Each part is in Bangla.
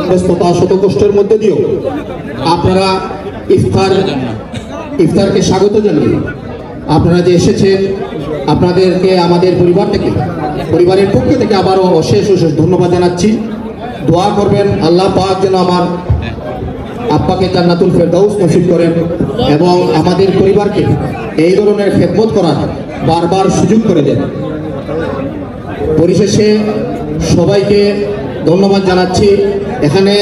ব্যস্ততা শত কষ্টের মধ্যে দিয়েও আপনারা ইফতারকে স্বাগত জানিয়ে আপনারা যে এসেছেন, আপনাদেরকে আমাদের পরিবারের পক্ষ থেকে আবারও অশেষ ধন্যবাদ জানাচ্ছি। দোয়া করবেন আল্লাহ পাক যেন আমার আব্বাকে জান্নাতুল ফেরদাউস নসিব করেন এবং আমাদের পরিবারকে এই ধরনের খেদমত করার বারবার সুযোগ করে দেন। পরিশেষে সবাইকে ধন্যবাদ জানাচ্ছি। এখানে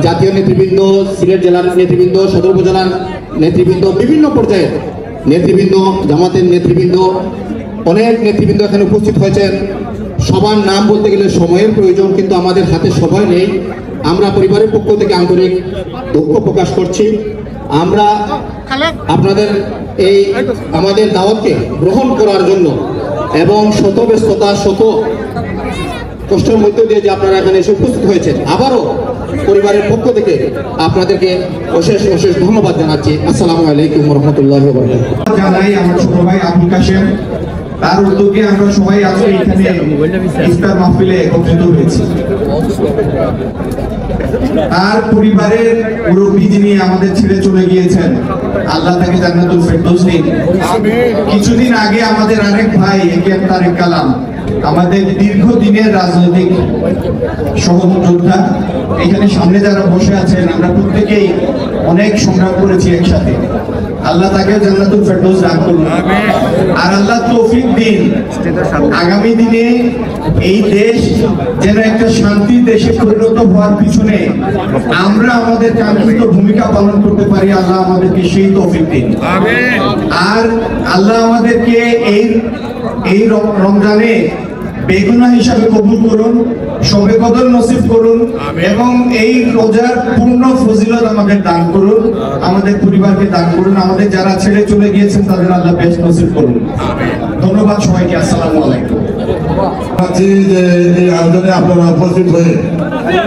জাতীয় নেতৃবৃন্দ, সিলেট জেলার নেতৃবৃন্দ, সদর উপজেলার নেতৃবৃন্দ, বিভিন্ন পর্যায়ের নেতৃবৃন্দ, জামাতের নেতৃবৃন্দ, অনেক নেতৃবৃন্দ এখানে উপস্থিত হয়েছেন। সবার নাম বলতে গেলে সময়ের প্রয়োজন, কিন্তু আমাদের হাতে সময় নেই। আমরা পরিবারের পক্ষ থেকে আন্তরিক দুঃখ প্রকাশ করছি। আমরা আপনাদের এই আমাদের দাওয়াতকে গ্রহণ করার জন্য এবং শত ব্যস্ততা শত কষ্টের মধ্যে দিয়ে যে আপনারা এখানে এসে উপস্থিত হয়েছেন, আবারও পরিবারের পক্ষ থেকে আপনাদেরকে অশেষ ধন্যবাদ জানাচ্ছি। আসসালামু আলাইকুম ওয়া রাহমাতুল্লাহি ওয়া বারাকাতুহু। জানাই আমার ছোট ভাই আবুল কাশেম, তার উদ্যোগে আমরা সবাই আজকে এখানে ইফতার মাহফিলে একত্রিত হয়েছি। তার পরিবারের মুরব্বী যিনি আমাদের ছেড়ে চলে গিয়েছেন, আল্লাহ তাকে জান্নাতুল ফেরদৌস দিন। কিছুদিন আগে আমাদের আরেক ভাই একেএম তারেক কালাম, আমাদের দীর্ঘদিনের রাজনৈতিক সহযোদ্ধা, এখানে সামনে যারা বসে আছেন, আমরা প্রত্যেকেই অনেক সংগ্রাম করেছি একসাথে। আল্লাহ তাকে জান্নাতুল ফেরদৌস দান করুন। আর আল্লাহ তৌফিক দিন আগামী দিনে এই দেশ যেন একটা শান্তির দেশে পরিণত হওয়ার পিছনে আমরা আমাদের কাঙ্ক্ষিত ভূমিকা পালন করতে পারি। আল্লাহ আমাদেরকে সেই তৌফিক দিন। আর আল্লাহ আমাদেরকে এই রমজানে বেগুনাহ হিসাবে কবুল করুন, শবে কদর নসিব করুন এবং এই রোজার পূর্ণ ফজিলত আমাদের দান করুন, আমাদের পরিবারকে দান করুন, আমাদের যারা ছেড়ে চলে গিয়েছেন তাদের আল্লাহ বেশ নসিব করুন। ধন্যবাদ সবাইকে। আসসালামু আলাইকুম। যে এই আয়োজনে আপনারা উপস্থিত হয়ে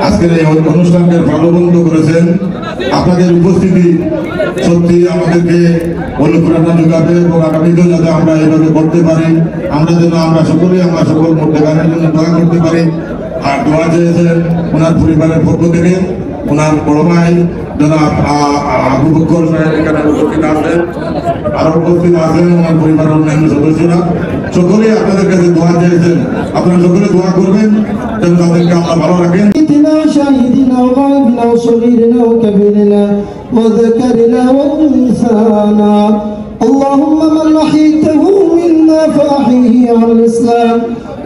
আজকের এই অনুষ্ঠানকে প্রাণবন্ত করেছেন, আপনাদের উপস্থিতি সত্যি আমাদেরকে অনুপ্রেরণা যোগাবে এবং আগামীতেও যাতে আমরা এইভাবে করতে পারি, আমরা সকল মধ্যে জন্য দোয়া করতে পারি। আর দোয়া চেয়েছেন ওনার পরিবারের পক্ষ থেকে ওনার বড় ভাই জনাব আবু বকর সাহেব এখানে উপস্থিত আছেন, আরো উপস্থিত আছেন ওনার পরিবারের অন্যান্য সদস্যরা। সকলেই আপনাদের কাছে দোয়া চেয়েছেন, আপনারা সকলে দোয়া করবেন যেন তাদেরকে আল্লাহ ভালো রাখেন। شاهدنا وغائبنا وصغيرنا وكبيرنا وذكرنا وانثانا، اللهم من احييته منا فاحيه على الاسلام،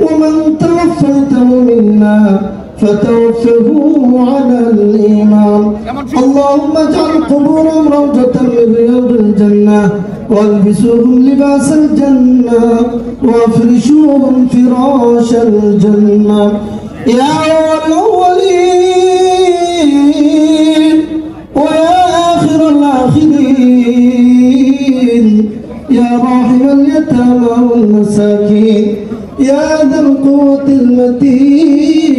ومن توفيته منا فتوفه على الايمان. اللهم اجعل قبورهم روضة من رياض الجنة، والبسوهم لباس الجنة، وافرشوهم فراش الجنة. يا أول الأولين ويا آخر الآخرين، يا راحم اليتامى والمساكين، يا ذا القوة المتين،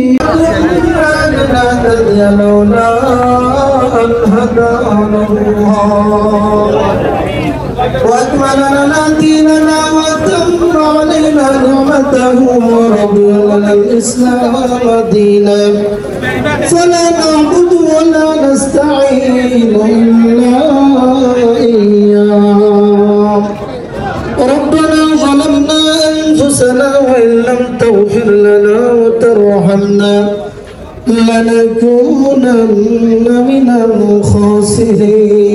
يا لولا أن هدانا الله وأكمل لنا ديننا وأتم علينا نعمته ورضي لنا الإسلام دينا، فلا نعبد ولا نستعين إلا إياه. ربنا ظلمنا أنفسنا وإن لم تغفر لنا وترحمنا لنكونن من الخاسرين.